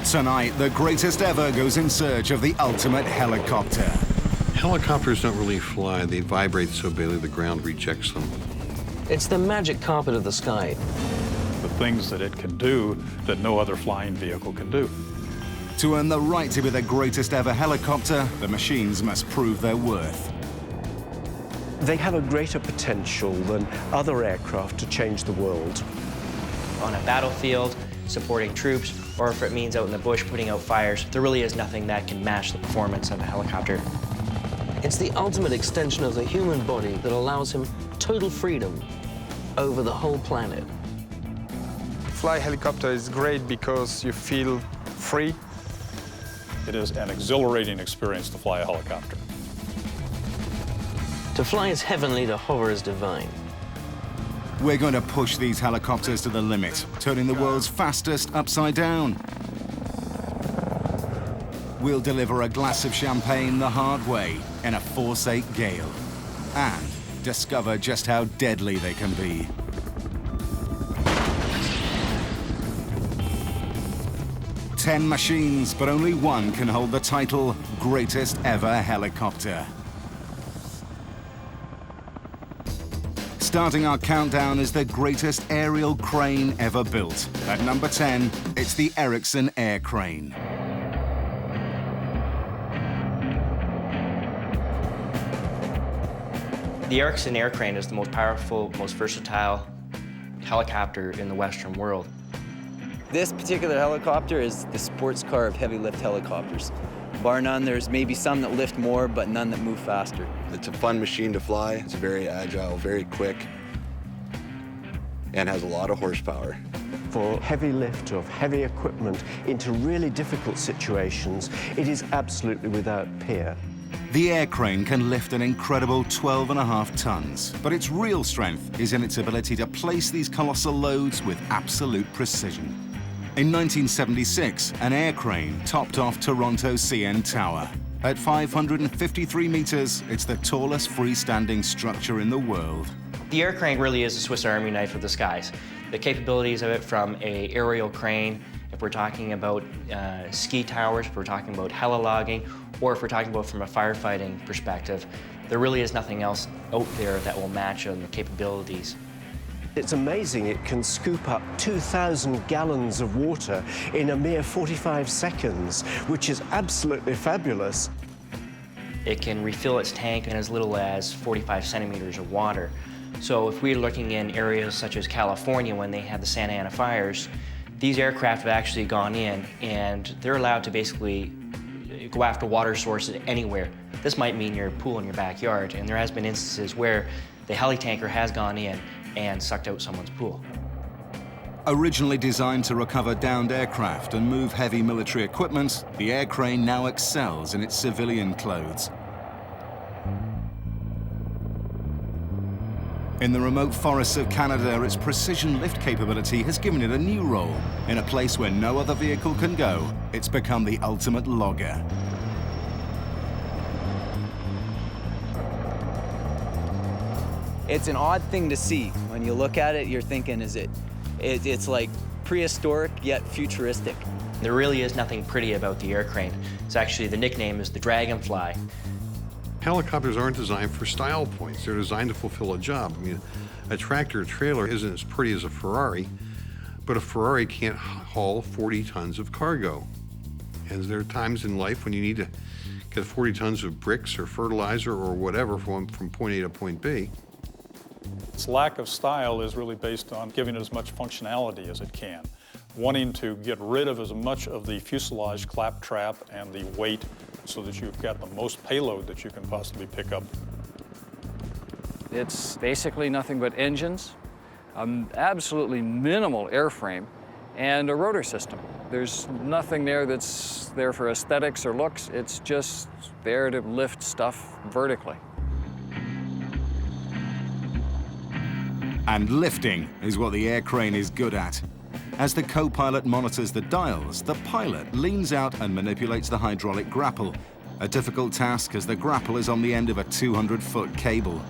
Tonight, the greatest ever goes in search of the ultimate helicopter. Helicopters don't really fly. They vibrate so badly the ground rejects them. It's the magic carpet of the sky. The things that it can do that no other flying vehicle can do. To earn the right to be the greatest ever helicopter, the machines must prove their worth. They have a greater potential than other aircraft to change the world. On a battlefield, supporting troops, or if it means out in the bush putting out fires, there really is nothing that can match the performance of a helicopter. It's the ultimate extension of the human body that allows him total freedom over the whole planet. Fly helicopter is great because you feel free. It is an exhilarating experience to fly a helicopter. To fly is heavenly, to hover is divine. We're going to push these helicopters to the limit, turning the world's fastest upside down. We'll deliver a glass of champagne the hard way in a Force 8 gale and discover just how deadly they can be. Ten machines, but only one can hold the title Greatest Ever Helicopter. Starting our countdown is the greatest aerial crane ever built. At number 10, it's the Erickson Air Crane. The Erickson Air Crane is the most powerful, most versatile helicopter in the Western world. This particular helicopter is the sports car of heavy lift helicopters. Bar none, there's maybe some that lift more, but none that move faster. It's a fun machine to fly. It's very agile, very quick, and has a lot of horsepower. For heavy lift of heavy equipment into really difficult situations, it is absolutely without peer. The Air Crane can lift an incredible 12.5 tons, but its real strength is in its ability to place these colossal loads with absolute precision. In 1976, an air crane topped off Toronto's CN Tower. At 553 meters, it's the tallest freestanding structure in the world. The air crane really is a Swiss Army knife of the skies. The capabilities of it from an aerial crane, if we're talking about ski towers, if we're talking about heli-logging, or if we're talking about from a firefighting perspective, there really is nothing else out there that will match on the capabilities. It's amazing it can scoop up 2,000 gallons of water in a mere 45 seconds, which is absolutely fabulous. It can refill its tank in as little as 45 centimeters of water. So if we're looking in areas such as California when they had the Santa Ana fires, these aircraft have actually gone in and they're allowed to basically go after water sources anywhere. This might mean your pool in your backyard, and there has been instances where the heli tanker has gone in and sucked out someone's pool. Originally designed to recover downed aircraft and move heavy military equipment, the Air Crane now excels in its civilian clothes. In the remote forests of Canada, its precision lift capability has given it a new role. In a place where no other vehicle can go, it's become the ultimate logger. It's an odd thing to see. When you look at it, you're thinking, it's like prehistoric yet futuristic. There really is nothing pretty about the air crane. It's actually, the nickname is the Dragonfly. Helicopters aren't designed for style points. They're designed to fulfill a job. I mean, a tractor trailer isn't as pretty as a Ferrari, but a Ferrari can't haul 40 tons of cargo. And there are times in life when you need to get 40 tons of bricks or fertilizer or whatever from point A to point B. Its lack of style is really based on giving it as much functionality as it can, wanting to get rid of as much of the fuselage claptrap and the weight so that you've got the most payload that you can possibly pick up. It's basically nothing but engines, absolutely minimal airframe, and a rotor system. There's nothing there that's there for aesthetics or looks. It's just there to lift stuff vertically. And lifting is what the Air Crane is good at. As the co-pilot monitors the dials, the pilot leans out and manipulates the hydraulic grapple. A difficult task as the grapple is on the end of a 200-foot cable.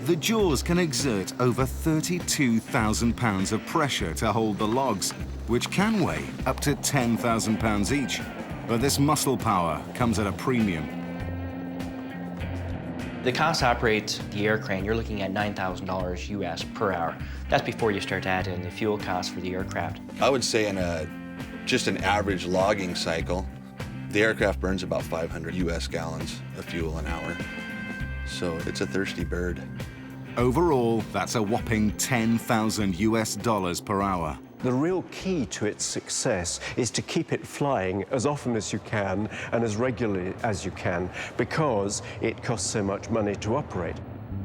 The jaws can exert over 32,000 pounds of pressure to hold the logs, which can weigh up to 10,000 pounds each. But this muscle power comes at a premium. The cost to operate the air crane, you're looking at $9,000 US per hour. That's before you start to add in the fuel costs for the aircraft. I would say in just an average logging cycle, the aircraft burns about 500 US gallons of fuel an hour. So it's a thirsty bird. Overall, that's a whopping 10,000 US dollars per hour. The real key to its success is to keep it flying as often as you can and as regularly as you can, because it costs so much money to operate.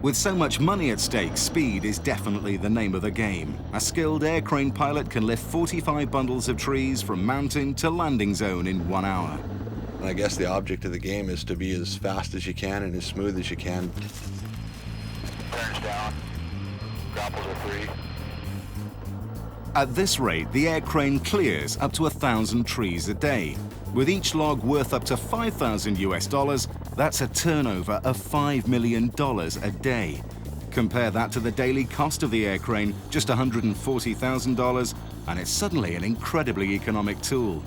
With so much money at stake, speed is definitely the name of the game. A skilled air crane pilot can lift 45 bundles of trees from mountain to landing zone in 1 hour. And I guess the object of the game is to be as fast as you can and as smooth as you can. Turns down. Grapples are 3. At this rate, the air crane clears up to 1,000 trees a day. With each log worth up to 5,000 US dollars, that's a turnover of $5 million a day. Compare that to the daily cost of the air crane, just $140,000, and it's suddenly an incredibly economic tool.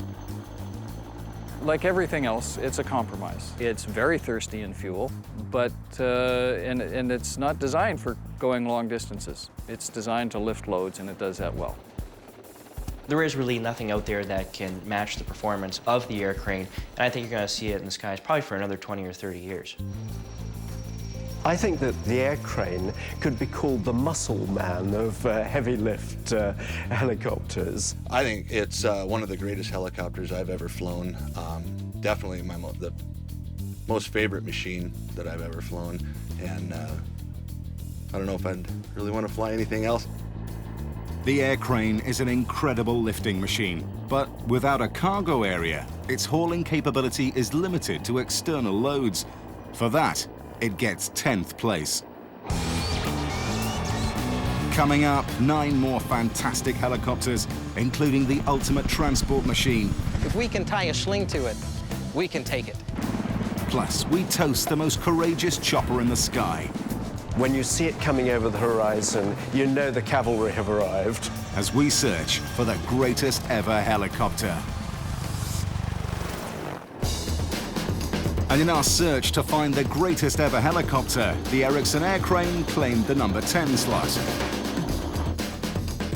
Like everything else, it's a compromise. It's very thirsty in fuel, but and it's not designed for going long distances. It's designed to lift loads, and it does that well. There is really nothing out there that can match the performance of the air crane, and I think you're going to see it in the skies probably for another 20 or 30 years. I think that the air crane could be called the muscle man of heavy lift helicopters. I think it's one of the greatest helicopters I've ever flown. Definitely the most favorite machine that I've ever flown. And I don't know if I'd really want to fly anything else. The air crane is an incredible lifting machine, but without a cargo area, its hauling capability is limited to external loads. For that, it gets 10th place. Coming up, 9 more fantastic helicopters, including the ultimate transport machine. If we can tie a sling to it, we can take it. Plus, we toast the most courageous chopper in the sky. When you see it coming over the horizon, you know the cavalry have arrived. As we search for the greatest ever helicopter. And in our search to find the greatest ever helicopter, the Erickson Air Crane claimed the number 10 slot.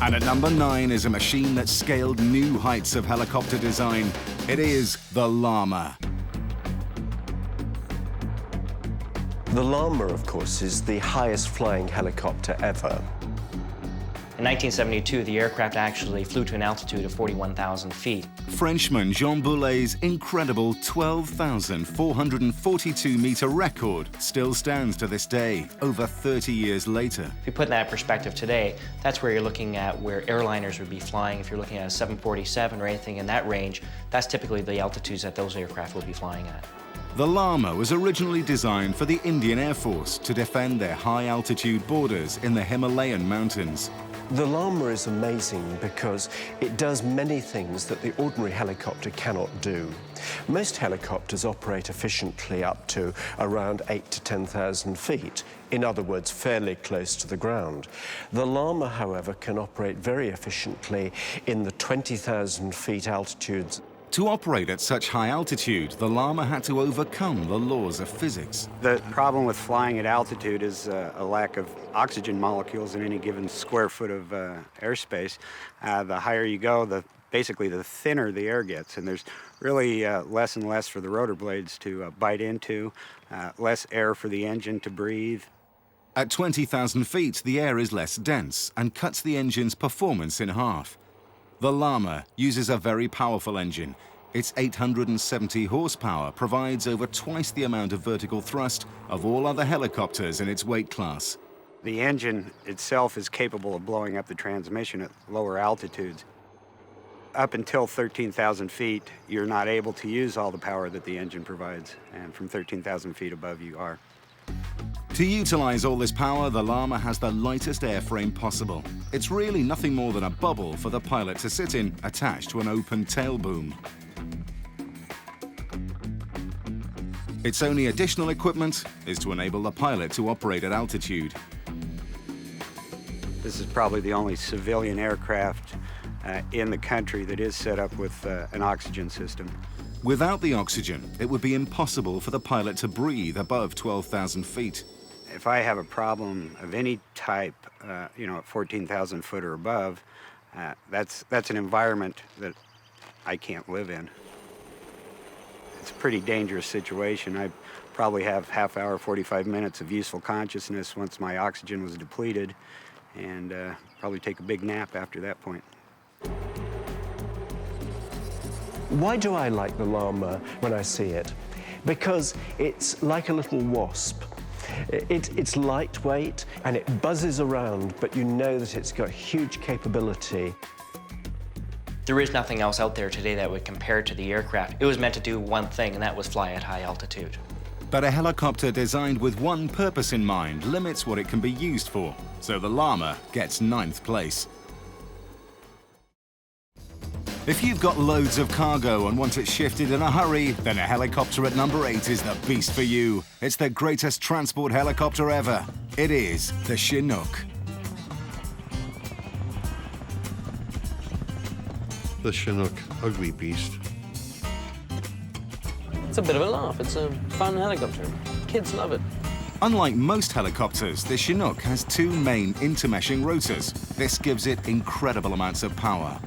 And at number 9 is a machine that scaled new heights of helicopter design. It is the Llama. The Llama, of course, is the highest flying helicopter ever. In 1972, the aircraft actually flew to an altitude of 41,000 feet. Frenchman Jean Boulet's incredible 12,442-meter record still stands to this day, over 30 years later. If you put that in perspective today, that's where you're looking at where airliners would be flying. If you're looking at a 747 or anything in that range, that's typically the altitudes that those aircraft will be flying at. The Llama was originally designed for the Indian Air Force to defend their high-altitude borders in the Himalayan mountains. The Llama is amazing because it does many things that the ordinary helicopter cannot do. Most helicopters operate efficiently up to around 8,000 to 10,000 feet, in other words, fairly close to the ground. The Llama, however, can operate very efficiently in the 20,000 feet altitudes. To operate at such high altitude, the Llama had to overcome the laws of physics. The problem with flying at altitude is a lack of oxygen molecules in any given square foot of airspace. The higher you go, basically the thinner the air gets, and there's really less and less for the rotor blades to bite into, less air for the engine to breathe. At 20,000 feet, the air is less dense and cuts the engine's performance in half. The Llama uses a very powerful engine. Its 870 horsepower provides over twice the amount of vertical thrust of all other helicopters in its weight class. The engine itself is capable of blowing up the transmission at lower altitudes. Up until 13,000 feet, you're not able to use all the power that the engine provides, and from 13,000 feet above, you are. To utilize all this power, the Llama has the lightest airframe possible. It's really nothing more than a bubble for the pilot to sit in, attached to an open tail boom. Its only additional equipment is to enable the pilot to operate at altitude. This is probably the only civilian aircraft in the country that is set up with an oxygen system. Without the oxygen, it would be impossible for the pilot to breathe above 12,000 feet. If I have a problem of any type, at 14,000 foot or above, that's an environment that I can't live in. It's a pretty dangerous situation. I probably have half hour, 45 minutes of useful consciousness once my oxygen was depleted, and probably take a big nap after that point. Why do I like the Llama when I see it? Because it's like a little wasp. It's lightweight and it buzzes around, but you know that it's got huge capability. There is nothing else out there today that would compare to the aircraft. It was meant to do one thing, and that was fly at high altitude. But a helicopter designed with one purpose in mind limits what it can be used for. So the Llama gets 9th place. If you've got loads of cargo and want it shifted in a hurry, then a helicopter at number 8 is the beast for you. It's the greatest transport helicopter ever. It is the Chinook. The Chinook, ugly beast. It's a bit of a laugh. It's a fun helicopter. Kids love it. Unlike most helicopters, the Chinook has 2 main intermeshing rotors. This gives it incredible amounts of power.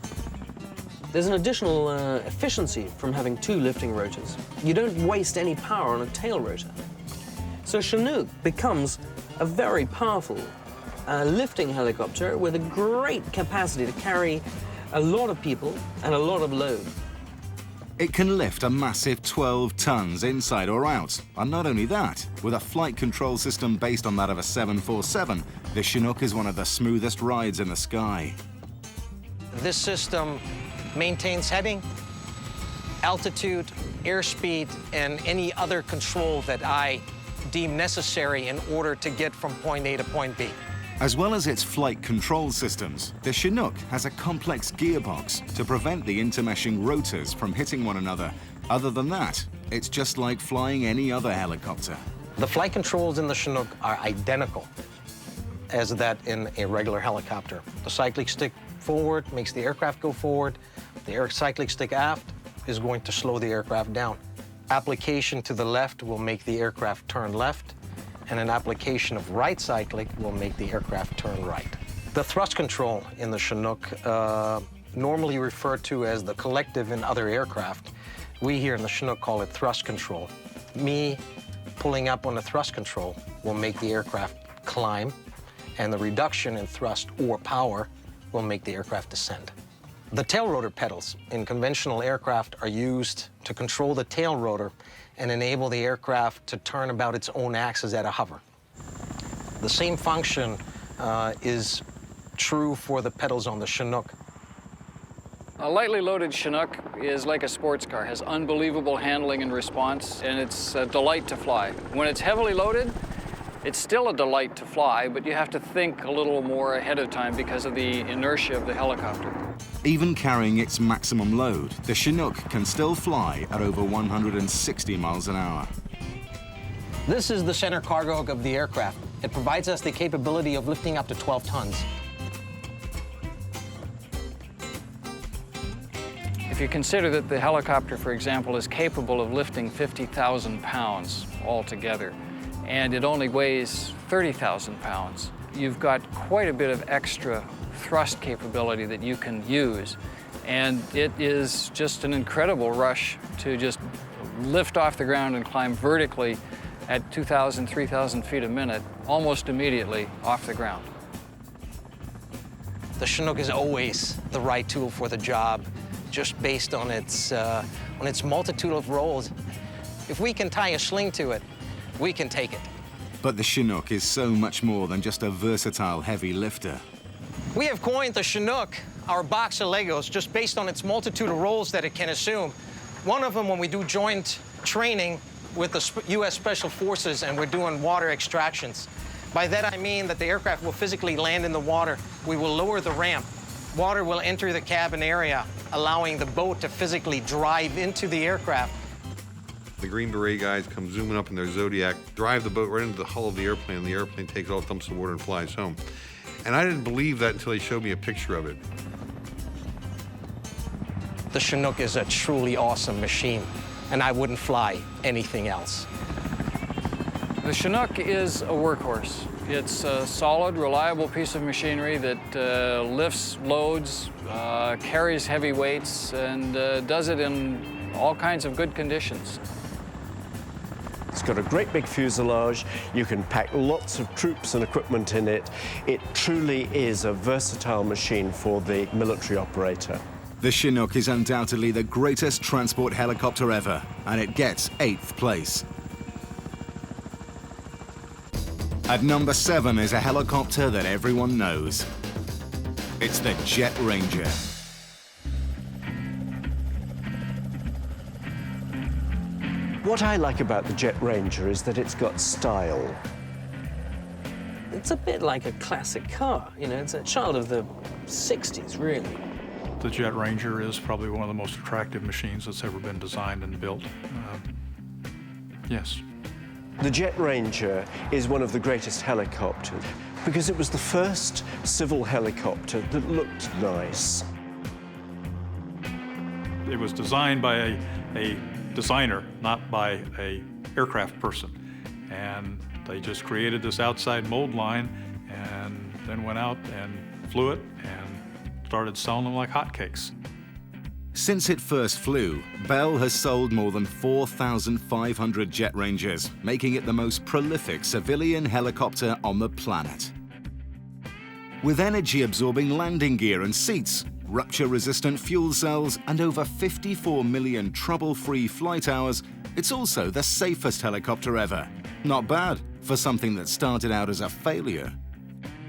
There's an additional efficiency from having 2 lifting rotors. You don't waste any power on a tail rotor. So Chinook becomes a very powerful lifting helicopter with a great capacity to carry a lot of people and a lot of load. It can lift a massive 12 tons inside or out. And not only that, with a flight control system based on that of a 747, the Chinook is one of the smoothest rides in the sky. This system maintains heading, altitude, airspeed, and any other control that I deem necessary in order to get from point A to point B. As well as its flight control systems, the Chinook has a complex gearbox to prevent the intermeshing rotors from hitting one another. Other than that, it's just like flying any other helicopter. The flight controls in the Chinook are identical as that in a regular helicopter. The cyclic stick forward makes the aircraft go forward. The cyclic stick aft is going to slow the aircraft down. Application to the left will make the aircraft turn left, and an application of right cyclic will make the aircraft turn right. The thrust control in the Chinook, normally referred to as the collective in other aircraft, we here in the Chinook call it thrust control. Me pulling up on the thrust control will make the aircraft climb, and the reduction in thrust or power will make the aircraft descend. The tail rotor pedals in conventional aircraft are used to control the tail rotor and enable the aircraft to turn about its own axis at a hover. The same function is true for the pedals on the Chinook. A lightly loaded Chinook is like a sports car, has unbelievable handling and response, and it's a delight to fly. When it's heavily loaded, it's still a delight to fly, but you have to think a little more ahead of time because of the inertia of the helicopter. Even carrying its maximum load, the Chinook can still fly at over 160 miles an hour. This is the center cargo hook of the aircraft. It provides us the capability of lifting up to 12 tons. If you consider that the helicopter, for example, is capable of lifting 50,000 pounds altogether, and it only weighs 30,000 pounds, you've got quite a bit of extra thrust capability that you can use. And it is just an incredible rush to just lift off the ground and climb vertically at 2,000, 3,000 feet a minute, almost immediately off the ground. The Chinook is always the right tool for the job, just based on its multitude of roles. If we can tie a sling to it, we can take it. But the Chinook is so much more than just a versatile heavy lifter. We have coined the Chinook our box of Legos just based on its multitude of roles that it can assume. One of them, when we do joint training with the U.S. Special Forces and we're doing water extractions. By that I mean that the aircraft will physically land in the water. We will lower the ramp. Water will enter the cabin area, allowing the boat to physically drive into the aircraft. The Green Beret guys come zooming up in their Zodiac, drive the boat right into the hull of the airplane takes off, dumps the water, and flies home. And I didn't believe that until he showed me a picture of it. The Chinook is a truly awesome machine, and I wouldn't fly anything else. The Chinook is a workhorse. It's a solid, reliable piece of machinery that lifts loads, carries heavy weights, and does it in all kinds of good conditions. It's got a great big fuselage. You can pack lots of troops and equipment in it. It truly is a versatile machine for the military operator. The Chinook is undoubtedly the greatest transport helicopter ever, and it gets 8th place. At number 7 is a helicopter that everyone knows. It's the Jet Ranger. What I like about the Jet Ranger is that it's got style. It's a bit like a classic car, you know, it's a child of the 60s, really. The Jet Ranger is probably one of the most attractive machines that's ever been designed and built. Yes. The Jet Ranger is one of the greatest helicopters because it was the first civil helicopter that looked nice. It was designed by a designer, not by an aircraft person. And they just created this outside mold line and then went out and flew it and started selling them like hotcakes. Since it first flew, Bell has sold more than 4,500 Jet Rangers, making it the most prolific civilian helicopter on the planet. With energy-absorbing landing gear and seats, rupture-resistant fuel cells, and over 54 million trouble-free flight hours, it's also the safest helicopter ever. Not bad for something that started out as a failure.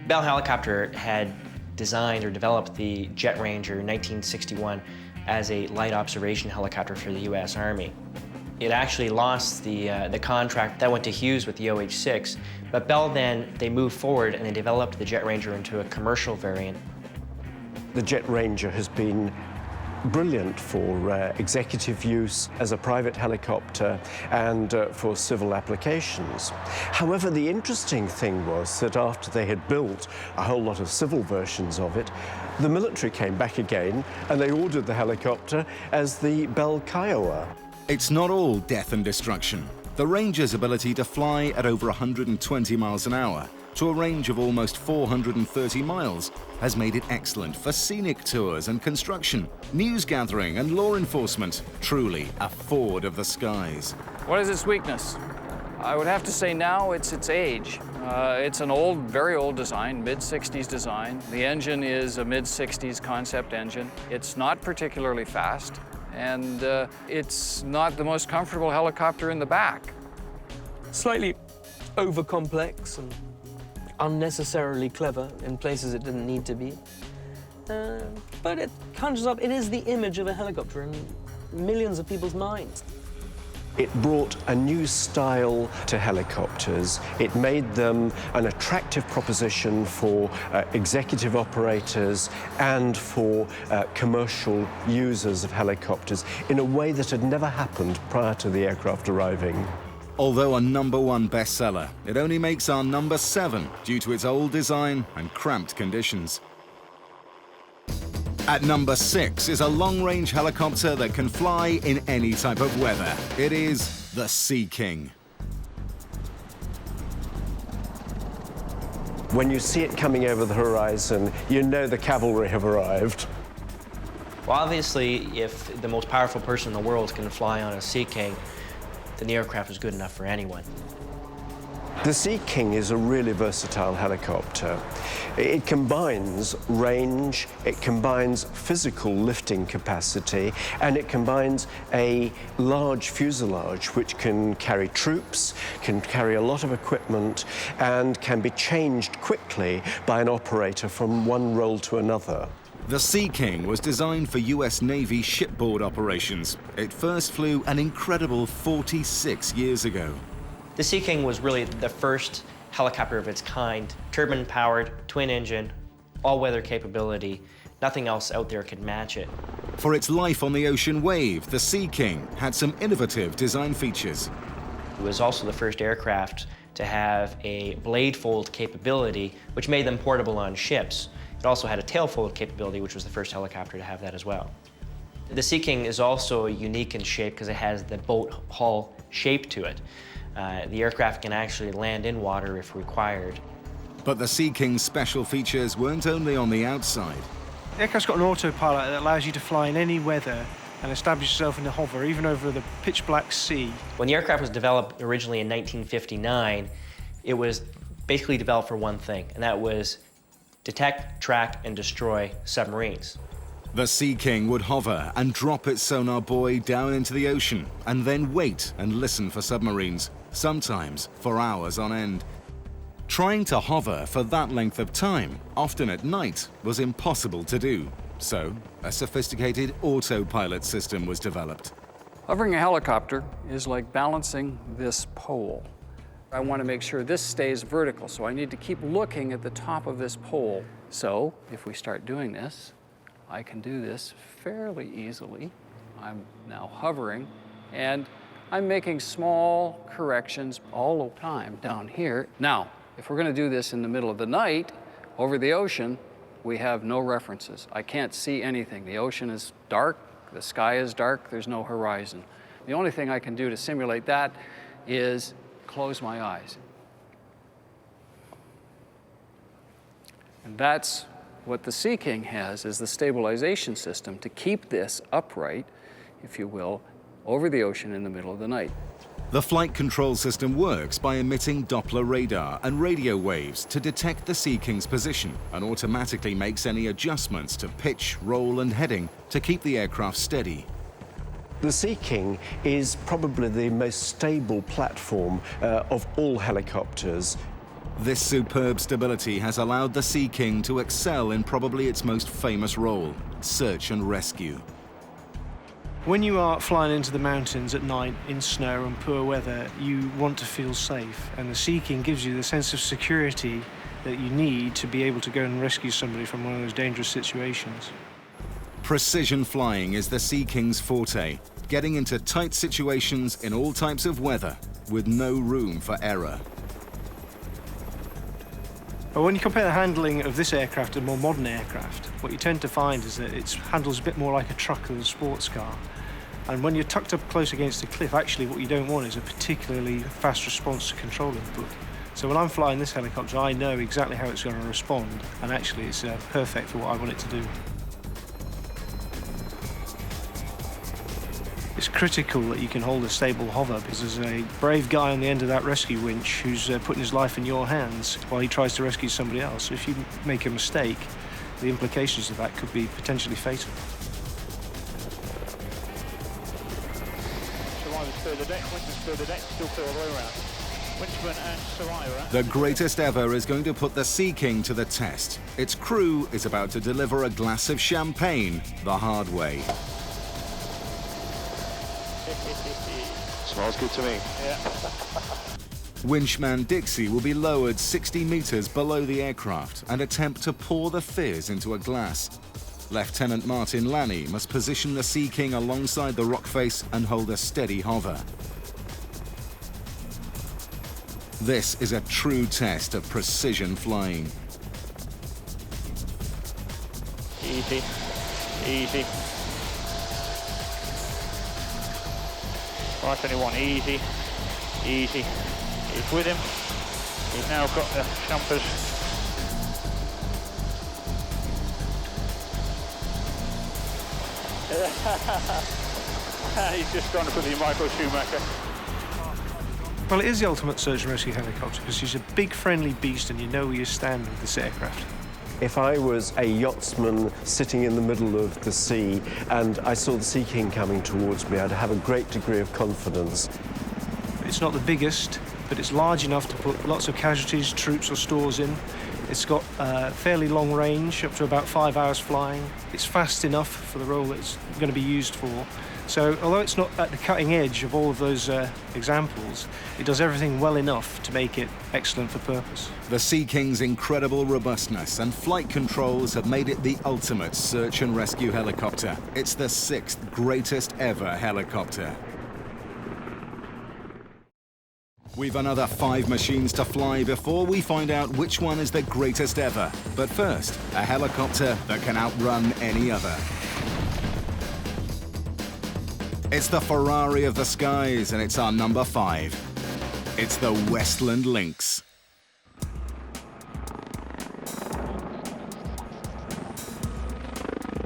Bell Helicopter had designed or developed the Jet Ranger in 1961 as a light observation helicopter for the U.S. Army. It actually lost the contract that went to Hughes with the OH-6, but Bell then, they moved forward and they developed the Jet Ranger into a commercial variant. The Jet Ranger has been brilliant for executive use as a private helicopter and for civil applications. However, the interesting thing was that after they had built a whole lot of civil versions of it, the military came back again and they ordered the helicopter as the Bell Kiowa. It's not all death and destruction. The Ranger's ability to fly at over 120 miles an hour to a range of almost 430 miles has made it excellent for scenic tours and construction, news gathering and law enforcement. Truly a Ford of the skies. What is its weakness? I would have to say now it's its age. It's an old, very old design, mid-60s design. The engine is a mid-60s concept engine. It's not particularly fast, and it's not the most comfortable helicopter in the back. Slightly over-complex and unnecessarily clever in places it didn't need to be. But it conjures up, it is the image of a helicopter in millions of people's minds. It brought a new style to helicopters. It made them an attractive proposition for executive operators and for commercial users of helicopters in a way that had never happened prior to the aircraft arriving. Although a #1 bestseller, it only makes our number 7 due to its old design and cramped conditions. At number 6 is a long-range helicopter that can fly in any type of weather. It is the Sea King. When you see it coming over the horizon, you know the cavalry have arrived. Well, obviously, if the most powerful person in the world can fly on a Sea King, then the aircraft is good enough for anyone. The Sea King is a really versatile helicopter. It combines range, it combines physical lifting capacity, and it combines a large fuselage which can carry troops, can carry a lot of equipment, and can be changed quickly by an operator from one role to another. The Sea King was designed for US Navy shipboard operations. It first flew an incredible 46 years ago. The Sea King was really the first helicopter of its kind, turbine-powered, twin-engine, all-weather capability. Nothing else out there could match it. For its life on the ocean wave, the Sea King had some innovative design features. It was also the first aircraft to have a blade fold capability, which made them portable on ships. It also had a tail fold capability, which was the first helicopter to have that as well. The Sea King is also unique in shape because it has the boat hull shape to it. The aircraft can actually land in water if required. But the Sea King's special features weren't only on the outside. The aircraft's got an autopilot that allows you to fly in any weather and establish yourself in the hover, even over the pitch black sea. When the aircraft was developed originally in 1959, it was basically developed for one thing, and that was detect, track, and destroy submarines. The Sea King would hover and drop its sonar buoy down into the ocean, and then wait and listen for submarines, sometimes for hours on end. Trying to hover for that length of time, often at night, was impossible to do. So, a sophisticated autopilot system was developed. Hovering a helicopter is like balancing this pole. I want to make sure this stays vertical, so I need to keep looking at the top of this pole. So, if we start doing this, I can do this fairly easily. I'm now hovering, and I'm making small corrections all the time down here. Now, if we're going to do this in the middle of the night, over the ocean, we have no references. I can't see anything. The ocean is dark, the sky is dark, there's no horizon. The only thing I can do to simulate that is close my eyes. And that's what the Sea King has, is the stabilization system to keep this upright, if you will, over the ocean in the middle of the night. The flight control system works by emitting Doppler radar and radio waves to detect the Sea King's position and automatically makes any adjustments to pitch, roll, and heading to keep the aircraft steady. The Sea King is probably the most stable platform of all helicopters. This superb stability has allowed the Sea King to excel in probably its most famous role, search and rescue. When you are flying into the mountains at night in snow and poor weather, you want to feel safe, and the Sea King gives you the sense of security that you need to be able to go and rescue somebody from one of those dangerous situations. Precision flying is the Sea King's forte, getting into tight situations in all types of weather with no room for error. But when you compare the handling of this aircraft to a more modern aircraft, what you tend to find is that it handles a bit more like a truck than a sports car. And when you're tucked up close against a cliff, actually what you don't want is a particularly fast response to control input. So when I'm flying this helicopter, I know exactly how it's going to respond, and actually it's perfect for what I want it to do. It's critical that you can hold a stable hover, because there's a brave guy on the end of that rescue winch who's putting his life in your hands while he tries to rescue somebody else. So if you make a mistake, the implications of that could be potentially fatal. The greatest ever is going to put the Sea King to the test. Its crew is about to deliver a glass of champagne the hard way. Smells good to me. Yeah. Winchman Dixie will be lowered 60 meters below the aircraft and attempt to pour the fizz into a glass. Lieutenant Martin Lanny must position the Sea King alongside the rock face and hold a steady hover. This is a true test of precision flying. Easy, easy. 521, easy, easy. He's with him. He's now got the jumpers. He's just gone for the Michael Schumacher. Well, it is the ultimate search and rescue helicopter because she's a big, friendly beast, and you know where you stand with this aircraft. If I was a yachtsman sitting in the middle of the sea and I saw the Sea King coming towards me, I'd have a great degree of confidence. It's not the biggest, but it's large enough to put lots of casualties, troops or stores in. It's got fairly long range, up to about 5 hours flying. It's fast enough for the role that it's going to be used for. So although it's not at the cutting edge of all of those examples, it does everything well enough to make it excellent for purpose. The Sea King's incredible robustness and flight controls have made it the ultimate search and rescue helicopter. It's the 6th greatest ever helicopter. We've another 5 machines to fly before we find out which one is the greatest ever. But first, a helicopter that can outrun any other. It's the Ferrari of the skies, and it's our number 5. It's the Westland Lynx.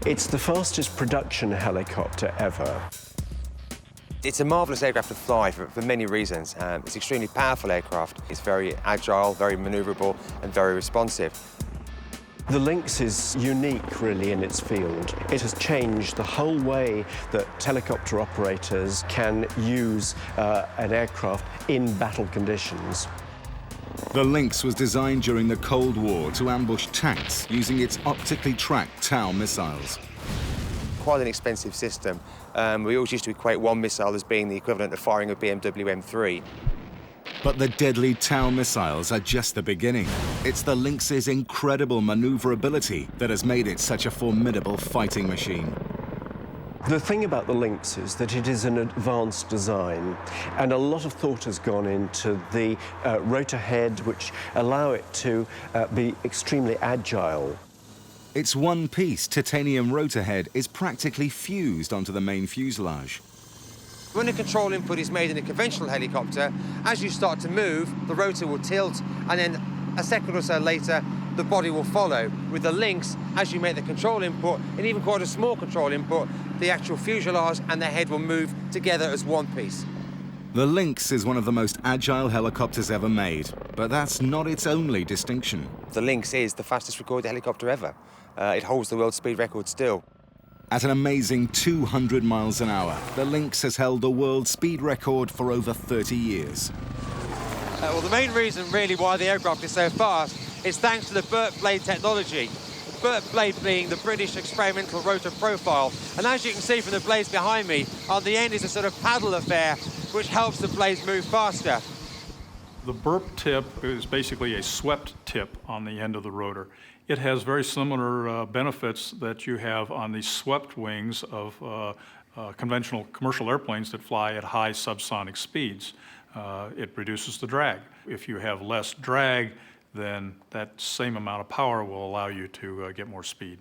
It's the fastest production helicopter ever. It's a marvellous aircraft to fly for many reasons. It's an extremely powerful aircraft. It's very agile, very manoeuvrable, and very responsive. The Lynx is unique, really, in its field. It has changed the whole way that helicopter operators can use an aircraft in battle conditions. The Lynx was designed during the Cold War to ambush tanks using its optically tracked TOW missiles. Quite an expensive system. We always used to equate one missile as being the equivalent of firing a BMW M3. But the deadly TOW missiles are just the beginning. It's the Lynx's incredible maneuverability that has made it such a formidable fighting machine. The thing about the Lynx is that it is an advanced design, and a lot of thought has gone into the rotor head, which allow it to be extremely agile. Its one-piece titanium rotor head is practically fused onto the main fuselage. When a control input is made in a conventional helicopter, as you start to move, the rotor will tilt, and then a second or so later, the body will follow. With the Lynx, as you make the control input, and even quite a small control input, the actual fuselage and the head will move together as one piece. The Lynx is one of the most agile helicopters ever made, but that's not its only distinction. The Lynx is the fastest recorded helicopter ever. It holds the world speed record still. At an amazing 200 miles an hour, the Lynx has held the world speed record for over 30 years. Well, the main reason really why the aircraft is so fast is thanks to the Burt blade technology. Burt blade being the British experimental rotor profile. And as you can see from the blades behind me, on the end is a sort of paddle affair which helps the blades move faster. The burp tip is basically a swept tip on the end of the rotor. It has very similar benefits that you have on the swept wings of conventional commercial airplanes that fly at high subsonic speeds. It reduces the drag. If you have less drag, then that same amount of power will allow you to get more speed.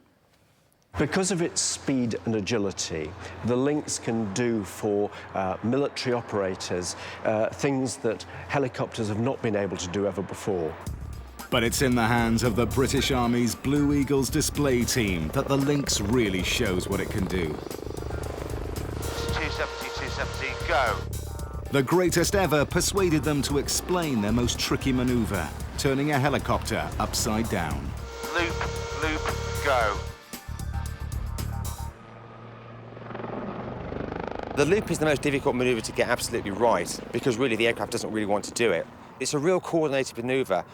Because of its speed and agility, the Lynx can do for military operators things that helicopters have not been able to do ever before. But it's in the hands of the British Army's Blue Eagles display team that the Lynx really shows what it can do. 270, 270, go. The greatest ever persuaded them to explain their most tricky maneuver, turning a helicopter upside down. Loop, loop, go. The loop is the most difficult maneuver to get absolutely right, because really the aircraft doesn't really want to do it. It's a real coordinated maneuver,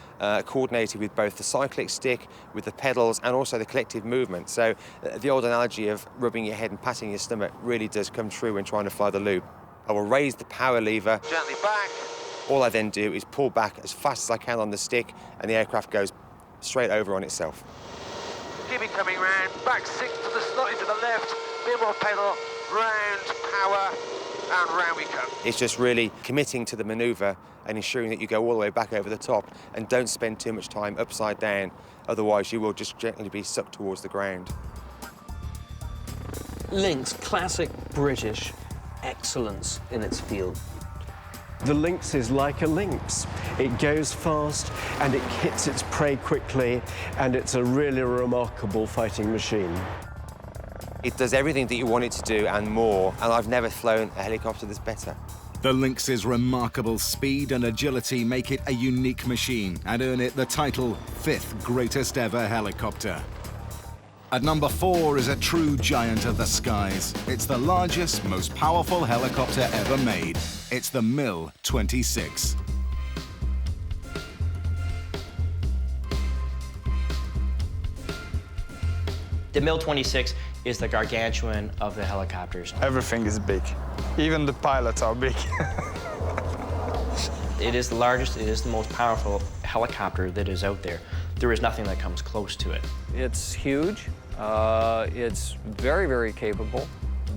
coordinated with both the cyclic stick, with the pedals, and also the collective movement. So the old analogy of rubbing your head and patting your stomach really does come true when trying to fly the loop. I will raise the power lever gently back. All I then do is pull back as fast as I can on the stick, and the aircraft goes straight over on itself. Keep it coming round, back 6 to the slightly to the left, bit more pedal, round, power, and round we come. It's just really committing to the maneuver and ensuring that you go all the way back over the top and don't spend too much time upside down, otherwise you will just gently be sucked towards the ground. Lynx, classic British excellence in its field. The Lynx is like a lynx. It goes fast and it hits its prey quickly, and it's a really remarkable fighting machine. It does everything that you want it to do and more, and I've never flown a helicopter that's better. The Lynx's remarkable speed and agility make it a unique machine and earn it the title 5th greatest ever helicopter. At number 4 is a true giant of the skies. It's the largest, most powerful helicopter ever made. It's the MiL-26. The MiL-26 is the gargantuan of the helicopters. Everything is big. Even the pilots are big. It is the largest, it is the most powerful helicopter that is out there. There is nothing that comes close to it. It's huge. It's very, very capable,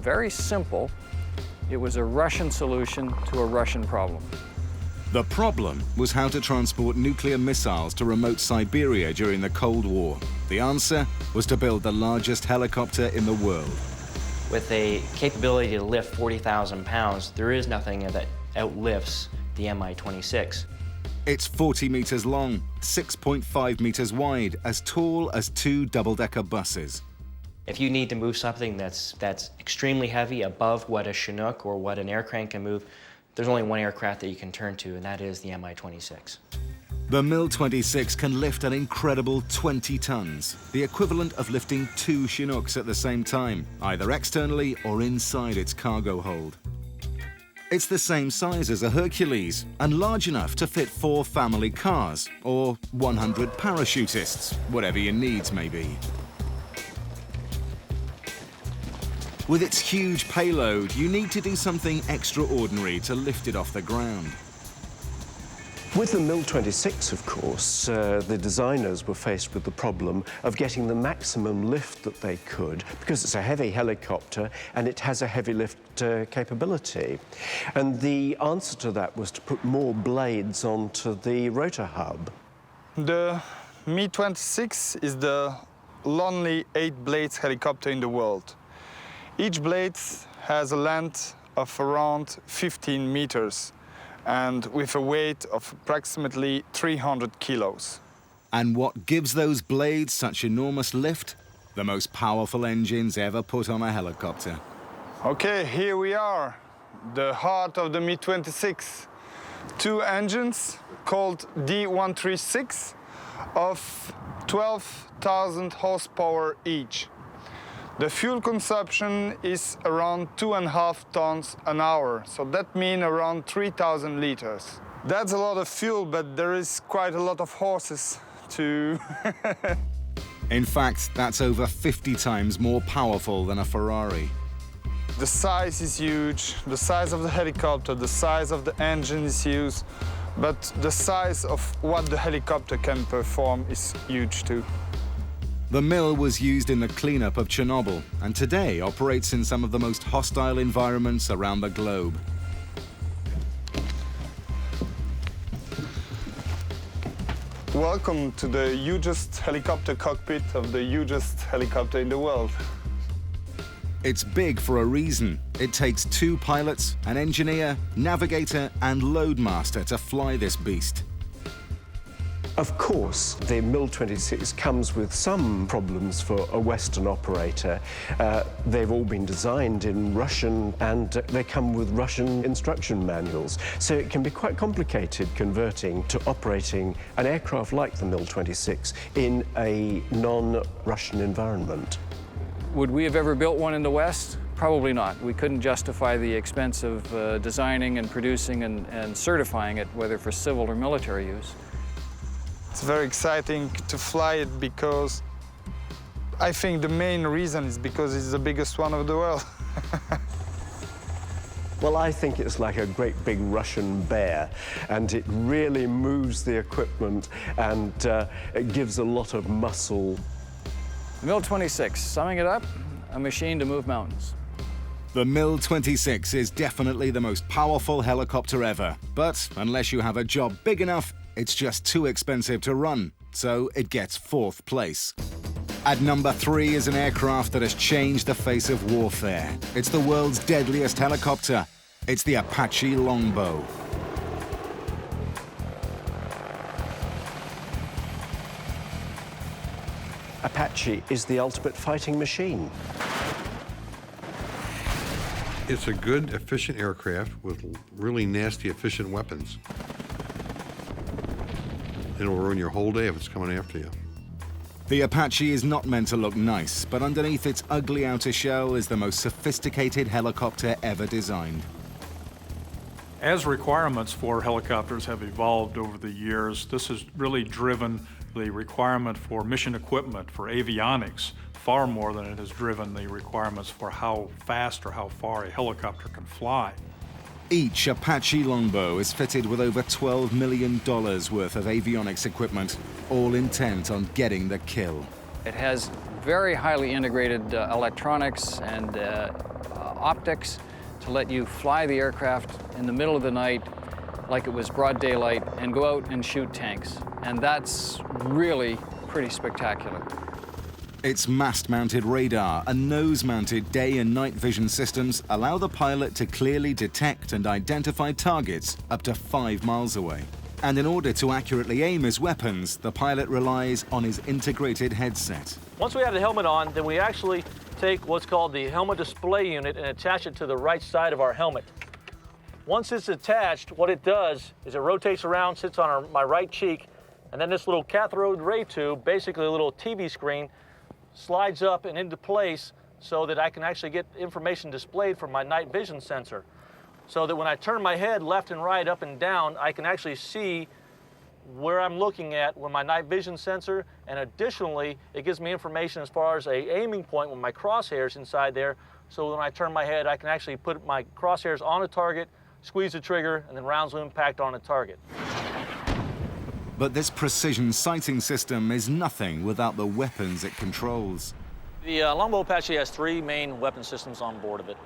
very simple. It was a Russian solution to a Russian problem. The problem was how to transport nuclear missiles to remote Siberia during the Cold War. The answer was to build the largest helicopter in the world. With a capability to lift 40,000 pounds, there is nothing that outlifts the Mi-26. It's 40 meters long, 6.5 meters wide, as tall as 2 double-decker buses. If you need to move something that's extremely heavy, above what a Chinook or what an air crane can move, there's only one aircraft that you can turn to, and that is the Mi-26. The MiL-26 can lift an incredible 20 tons, the equivalent of lifting 2 Chinooks at the same time, either externally or inside its cargo hold. It's the same size as a Hercules and large enough to fit 4 family cars or 100 parachutists, whatever your needs may be. With its huge payload, you need to do something extraordinary to lift it off the ground. With the MiL-26, of course, the designers were faced with the problem of getting the maximum lift that they could, because it's a heavy helicopter and it has a heavy lift capability. And the answer to that was to put more blades onto the rotor hub. The Mi-26 is the only 8 blades helicopter in the world. Each blade has a length of around 15 meters and with a weight of approximately 300 kilos. And what gives those blades such enormous lift? The most powerful engines ever put on a helicopter. Okay, here we are, the heart of the Mi-26. 2 engines called D136 of 12,000 horsepower each. The fuel consumption is around 2.5 tons an hour, so that means around 3,000 liters. That's a lot of fuel, but there is quite a lot of horses to... In fact, that's over 50 times more powerful than a Ferrari. The size is huge, the size of the helicopter, the size of the engine is huge, but the size of what the helicopter can perform is huge too. The MiL was used in the cleanup of Chernobyl and today operates in some of the most hostile environments around the globe. Welcome to the hugest helicopter cockpit of the hugest helicopter in the world. It's big for a reason. It takes 2 pilots, an engineer, navigator, and loadmaster to fly this beast. Of course, the MiL-26 comes with some problems for a Western operator. They've all been designed in Russian and they come with Russian instruction manuals. So it can be quite complicated converting to operating an aircraft like the MiL-26 in a non-Russian environment. Would we have ever built one in the West? Probably not. We couldn't justify the expense of designing and producing and certifying it, whether for civil or military use. It's very exciting to fly it because I think the main reason is because it's the biggest one of the world. Well, I think it's like a great big Russian bear, and it really moves the equipment and it gives a lot of muscle. MiL-26, summing it up, a machine to move mountains. The MiL-26 is definitely the most powerful helicopter ever, but unless you have a job big enough, it's just too expensive to run, so it gets 4th place. At number 3 is an aircraft that has changed the face of warfare. It's the world's deadliest helicopter. It's the Apache Longbow. Apache is the ultimate fighting machine. It's a good, efficient aircraft with really nasty, efficient weapons. It'll ruin your whole day if it's coming after you. The Apache is not meant to look nice, but underneath its ugly outer shell is the most sophisticated helicopter ever designed. As requirements for helicopters have evolved over the years, this has really driven the requirement for mission equipment, for avionics, far more than it has driven the requirements for how fast or how far a helicopter can fly. Each Apache Longbow is fitted with over $12 million worth of avionics equipment, all intent on getting the kill. It has very highly integrated electronics and optics to let you fly the aircraft in the middle of the night like it was broad daylight and go out and shoot tanks. And that's really pretty spectacular. Its mast-mounted radar and nose-mounted day and night vision systems allow the pilot to clearly detect and identify targets up to 5 miles away. And in order to accurately aim his weapons, the pilot relies on his integrated headset. Once we have the helmet on, then we actually take what's called the helmet display unit and attach it to the right side of our helmet. Once it's attached, what it does is it rotates around, sits on my right cheek, and then this little cathode ray tube, basically a little TV screen, slides up and into place so that I can actually get information displayed from my night vision sensor. So that when I turn my head left and right, up and down, I can actually see where I'm looking at with my night vision sensor, and additionally, it gives me information as far as a aiming point with my crosshairs inside there, so when I turn my head, I can actually put my crosshairs on a target, squeeze the trigger, and then rounds will impact on a target. But this precision sighting system is nothing without the weapons it controls. The Longbow Apache has 3 main weapon systems on board of it.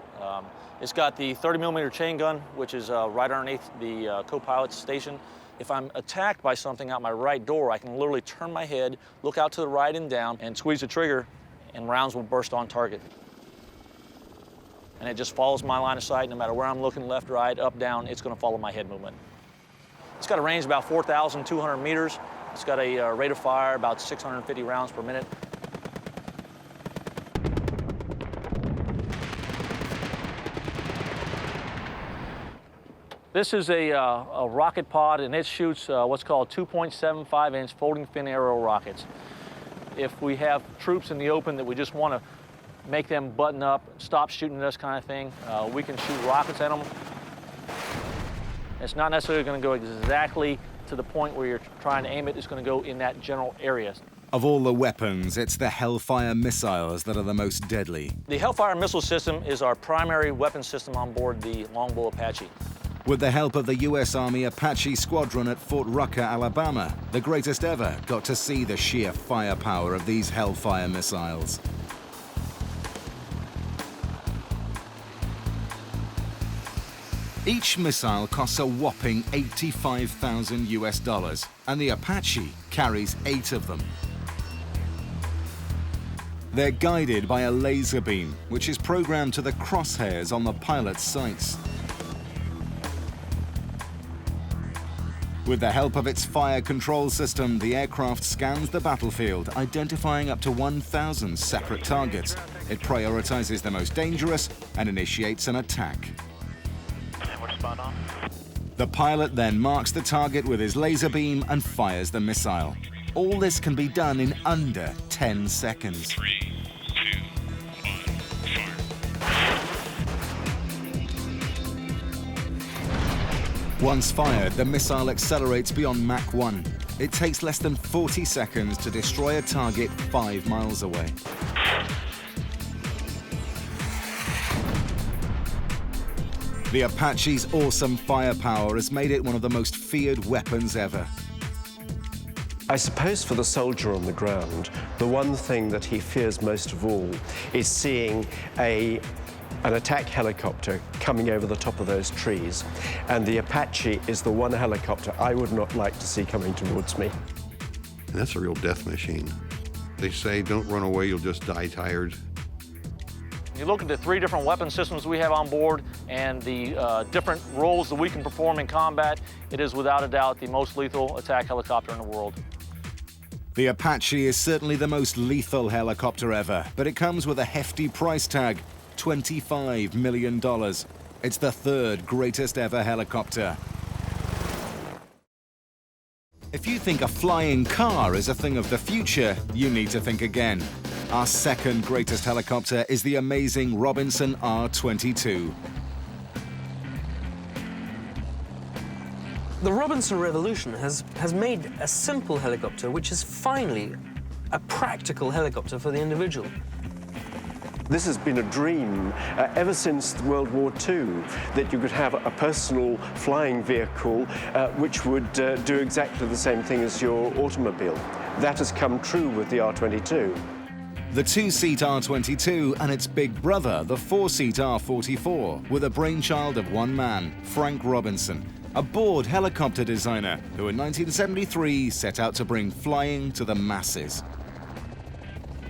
It's got the 30mm chain gun, which is right underneath the co-pilot's station. If I'm attacked by something out my right door, I can literally turn my head, look out to the right and down, and squeeze the trigger, and rounds will burst on target. And it just follows my line of sight. No matter where I'm looking, left, right, up, down, it's going to follow my head movement. It's got a range of about 4,200 meters. It's got a rate of fire about 650 rounds per minute. This is a rocket pod, and it shoots what's called 2.75-inch folding fin arrow rockets. If we have troops in the open that we just want to make them button up, stop shooting this kind of thing, we can shoot rockets at them. It's not necessarily going to go exactly to the point where you're trying to aim it. It's going to go in that general area. Of all the weapons, it's the Hellfire missiles that are the most deadly. The Hellfire missile system is our primary weapon system on board the Longbow Apache. With the help of the U.S. Army Apache Squadron at Fort Rucker, Alabama, the greatest ever got to see the sheer firepower of these Hellfire missiles. Each missile costs a whopping $85,000 US, and the Apache carries 8 of them. They're guided by a laser beam, which is programmed to the crosshairs on the pilot's sights. With the help of its fire control system, the aircraft scans the battlefield, identifying up to 1,000 separate targets. It prioritizes the most dangerous and initiates an attack. We're spot on. The pilot then marks the target with his laser beam and fires the missile. All this can be done in under 10 seconds. 3, 2, 1, fire. Once fired, the missile accelerates beyond Mach 1. It takes less than 40 seconds to destroy a target 5 miles away. The Apache's awesome firepower has made it one of the most feared weapons ever. I suppose for the soldier on the ground, the one thing that he fears most of all is seeing an attack helicopter coming over the top of those trees. And the Apache is the one helicopter I would not like to see coming towards me. And that's a real death machine. They say, don't run away, you'll just die tired. You look at the 3 different weapon systems we have on board and the different roles that we can perform in combat, it is without a doubt the most lethal attack helicopter in the world. The Apache is certainly the most lethal helicopter ever, but it comes with a hefty price tag, $25 million. It's the 3rd greatest ever helicopter. If you think a flying car is a thing of the future, you need to think again. Our 2nd greatest helicopter is the amazing Robinson R22. The Robinson revolution has made a simple helicopter, which is finally a practical helicopter for the individual. This has been a dream ever since World War II, that you could have a personal flying vehicle which would do exactly the same thing as your automobile. That has come true with the R22. The 2-seat R22 and its big brother, the 4-seat R44, were the brainchild of one man, Frank Robinson, a bored helicopter designer who in 1973 set out to bring flying to the masses.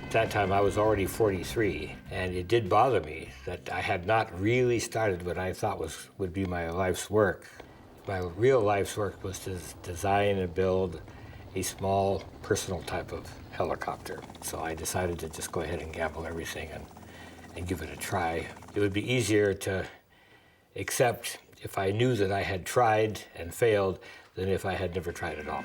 At that time, I was already 43, and it did bother me that I had not really started what I thought would be my life's work. My real life's work was to design and build a small, personal type of helicopter. So I decided to just go ahead and gamble everything and give it a try. It would be easier to accept if I knew that I had tried and failed than if I had never tried at all.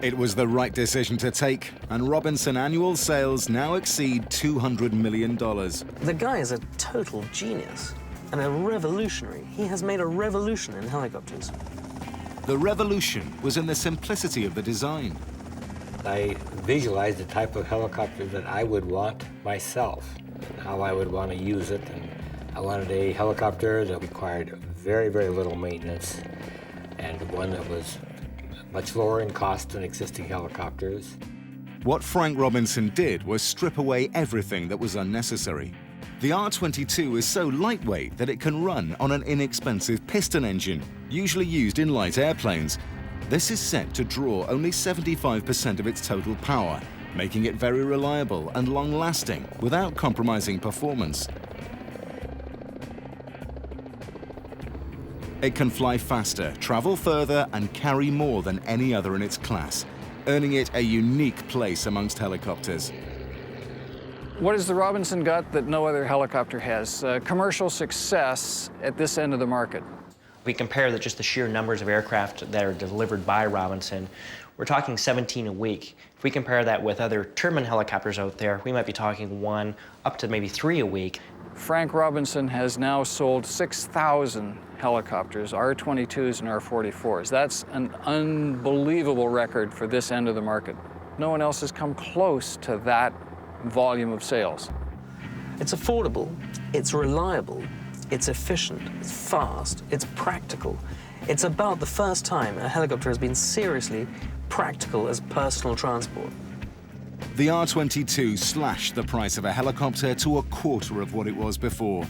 It was the right decision to take, and Robinson annual sales now exceed $200 million. The guy is a total genius and a revolutionary. He has made a revolution in helicopters. The revolution was in the simplicity of the design. I visualized the type of helicopter that I would want myself, and how I would want to use it. And I wanted a helicopter that required very, very little maintenance, and one that was much lower in cost than existing helicopters. What Frank Robinson did was strip away everything that was unnecessary. The R22 is so lightweight that it can run on an inexpensive piston engine, usually used in light airplanes. This is set to draw only 75% of its total power, making it very reliable and long-lasting without compromising performance. It can fly faster, travel further, and carry more than any other in its class, earning it a unique place amongst helicopters. What has the Robinson got that no other helicopter has? Commercial success at this end of the market. We compare just the sheer numbers of aircraft that are delivered by Robinson. We're talking 17 a week. If we compare that with other turbine helicopters out there, we might be talking 1 up to maybe 3 a week. Frank Robinson has now sold 6,000 helicopters, R22s and R44s. That's an unbelievable record for this end of the market. No one else has come close to that volume of sales. It's affordable, it's reliable, it's efficient, it's fast, it's practical. It's about the first time a helicopter has been seriously practical as personal transport. The R22 slashed the price of a helicopter to a quarter of what it was before.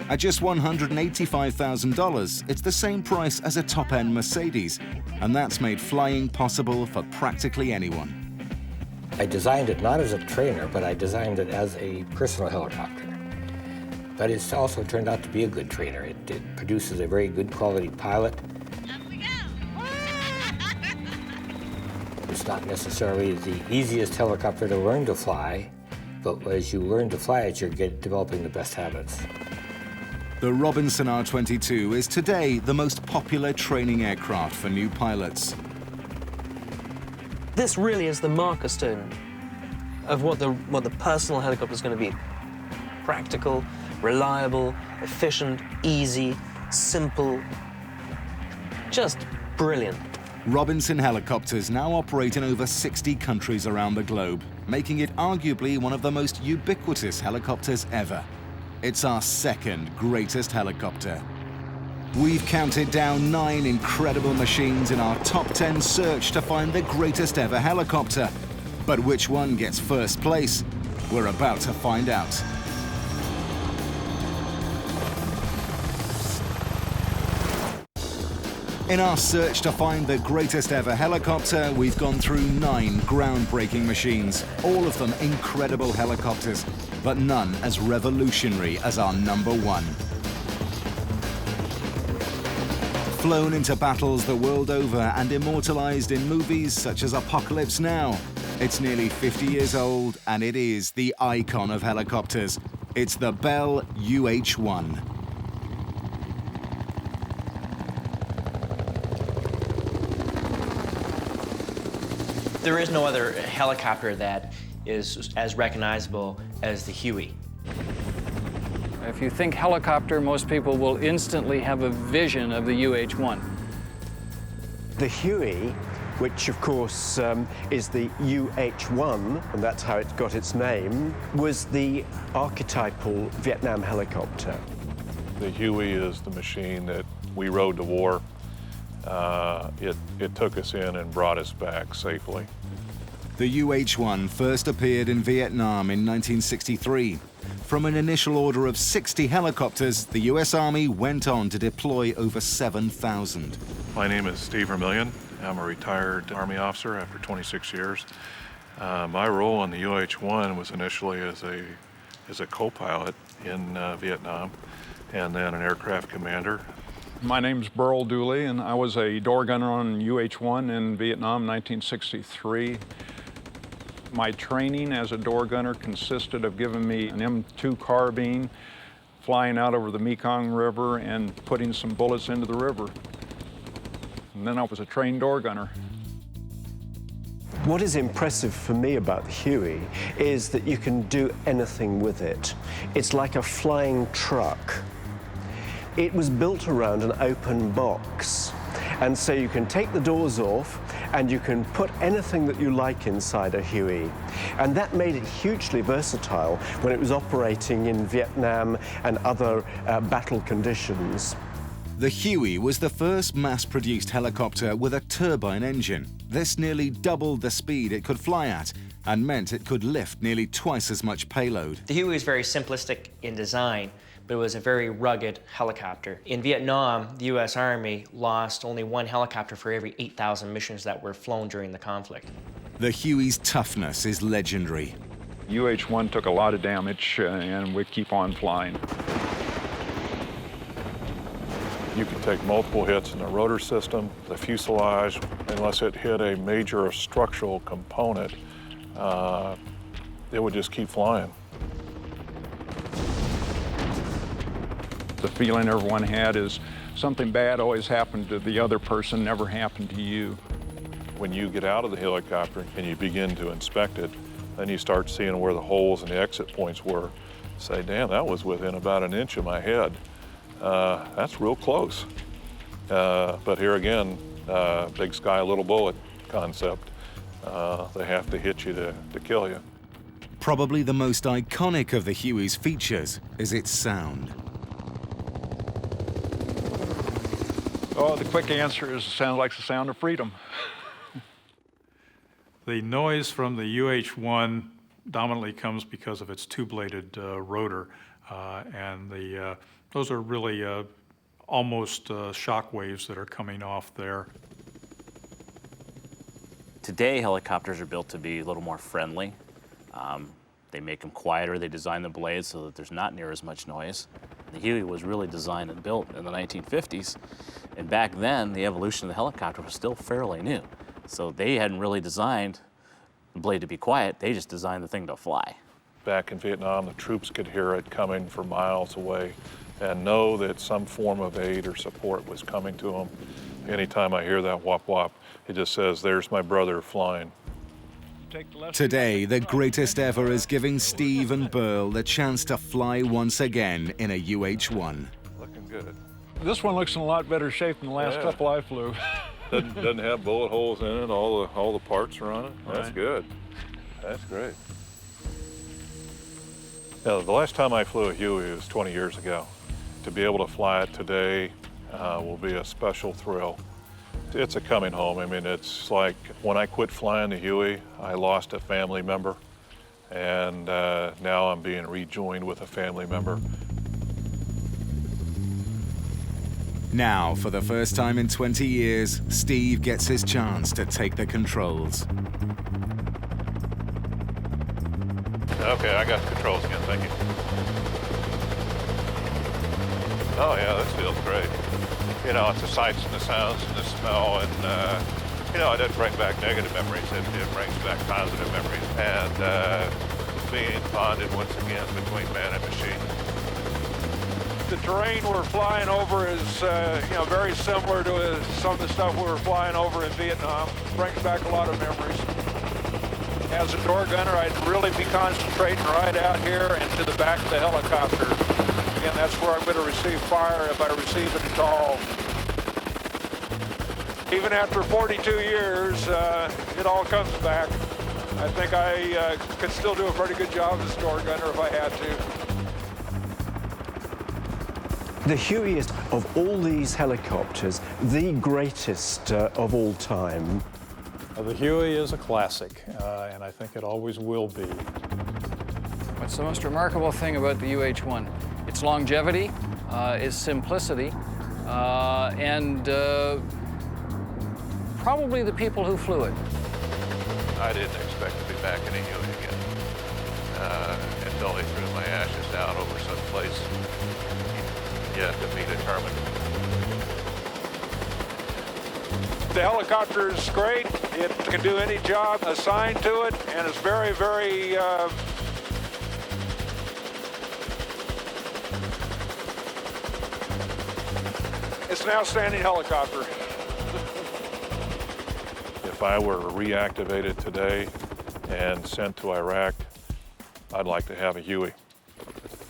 At just $185,000, it's the same price as a top-end Mercedes, and that's made flying possible for practically anyone. I designed it not as a trainer, but I designed it as a personal helicopter. But it's also turned out to be a good trainer. It produces a very good quality pilot. It's not necessarily the easiest helicopter to learn to fly, but as you learn to fly it, you're developing the best habits. The Robinson R22 is today the most popular training aircraft for new pilots. This really is the marker stone of what the personal helicopter is going to be. Practical, reliable, efficient, easy, simple, just brilliant. Robinson helicopters now operate in over 60 countries around the globe, making it arguably one of the most ubiquitous helicopters ever. It's our second greatest helicopter. We've counted down 9 incredible machines in our top 10 search to find the greatest ever helicopter. But which one gets first place? We're about to find out. In our search to find the greatest ever helicopter, we've gone through 9 groundbreaking machines, all of them incredible helicopters, but none as revolutionary as our number 1. Flown into battles the world over and immortalized in movies such as Apocalypse Now, it's nearly 50 years old and it is the icon of helicopters. It's the Bell UH-1. There is no other helicopter that is as recognizable as the Huey. If you think helicopter, most people will instantly have a vision of the UH-1. The Huey, which of course is the UH-1, and that's how it got its name, was the archetypal Vietnam helicopter. The Huey is the machine that we rode to war. It took us in and brought us back safely. The UH-1 first appeared in Vietnam in 1963. From an initial order of 60 helicopters, the US Army went on to deploy over 7,000. My name is Steve Vermillion. I'm a retired Army officer after 26 years. My role on the UH-1 was initially as a co-pilot in Vietnam, and then an aircraft commander. My name's Burl Dooley, and I was a door gunner on UH-1 in Vietnam, 1963. My training as a door gunner consisted of giving me an M2 carbine, flying out over the Mekong River and putting some bullets into the river. And then I was a trained door gunner. What is impressive for me about the Huey is that you can do anything with it. It's like a flying truck. It was built around an open box. And so you can take the doors off and you can put anything that you like inside a Huey. And that made it hugely versatile when it was operating in Vietnam and other battle conditions. The Huey was the first mass-produced helicopter with a turbine engine. This nearly doubled the speed it could fly at and meant it could lift nearly twice as much payload. The Huey was very simplistic in design, but it was a very rugged helicopter. In Vietnam, the US Army lost only one helicopter for every 8,000 missions that were flown during the conflict. The Huey's toughness is legendary. UH-1 took a lot of damage, and we keep on flying. You can take multiple hits in the rotor system, the fuselage, unless it hit a major structural component, it would just keep flying. The feeling everyone had is something bad always happened to the other person, never happened to you. When you get out of the helicopter and you begin to inspect it, then you start seeing where the holes and the exit points were. Say, damn, that was within about an inch of my head. That's real close. But here again, big sky, little bullet concept. They have to hit you to kill you. Probably the most iconic of the Huey's features is its sound. Oh, the quick answer is it sounds like the sound of freedom. The noise from the UH-1 dominantly comes because of its two-bladed rotor, and those are really almost shock waves that are coming off there. Today, helicopters are built to be a little more friendly. They make them quieter. They design the blades so that there's not near as much noise. The Huey was really designed and built in the 1950s, and back then, the evolution of the helicopter was still fairly new. So they hadn't really designed the blade to be quiet. They just designed the thing to fly. Back in Vietnam, the troops could hear it coming from miles away and know that some form of aid or support was coming to them. Anytime I hear that whop whop, it just says, there's my brother flying. Today, the greatest ever is giving Steve and Burl the chance to fly once again in a UH-1. Looking good. This one looks in a lot better shape than the last couple I flew. Doesn't have bullet holes in it. All the parts are on it. That's Right. good. That's great. Yeah, the last time I flew a Huey was 20 years ago. To be able to fly it today will be a special thrill. It's a coming home. I mean, it's like when I quit flying the Huey, I lost a family member, and now I'm being rejoined with a family member. Now, for the first time in 20 years, Steve gets his chance to take the controls. Okay, I got the controls again, thank you. Oh yeah, this feels great. You know, it's the sights and the sounds and the smell, and you know, it doesn't bring back negative memories, it brings back positive memories. And being bonded once again between man and machine. The terrain we're flying over is you know, very similar to some of the stuff we were flying over in Vietnam. Brings back a lot of memories. As a door gunner, I'd really be concentrating right out here and to the back of the helicopter. Again, that's where I'm going to receive fire if I receive it at all. Even after 42 years, it all comes back. I think I could still do a pretty good job as a door gunner if I had to. The Huey is, of all these helicopters, the greatest of all time. The Huey is a classic, and I think it always will be. What's the most remarkable thing about the UH-1? Its longevity, its simplicity, and probably the people who flew it. I didn't expect to be back in a Huey again until they threw my ashes out over some place yet to be determined. The helicopter is great. It can do any job assigned to it, and it's very, very it's an outstanding helicopter. If I were reactivated today and sent to Iraq, I'd like to have a Huey.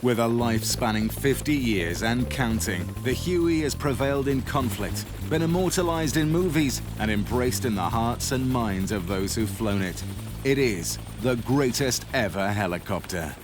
With a life spanning 50 years and counting, the Huey has prevailed in conflict, been immortalized in movies, and embraced in the hearts and minds of those who've flown it. It is the greatest ever helicopter.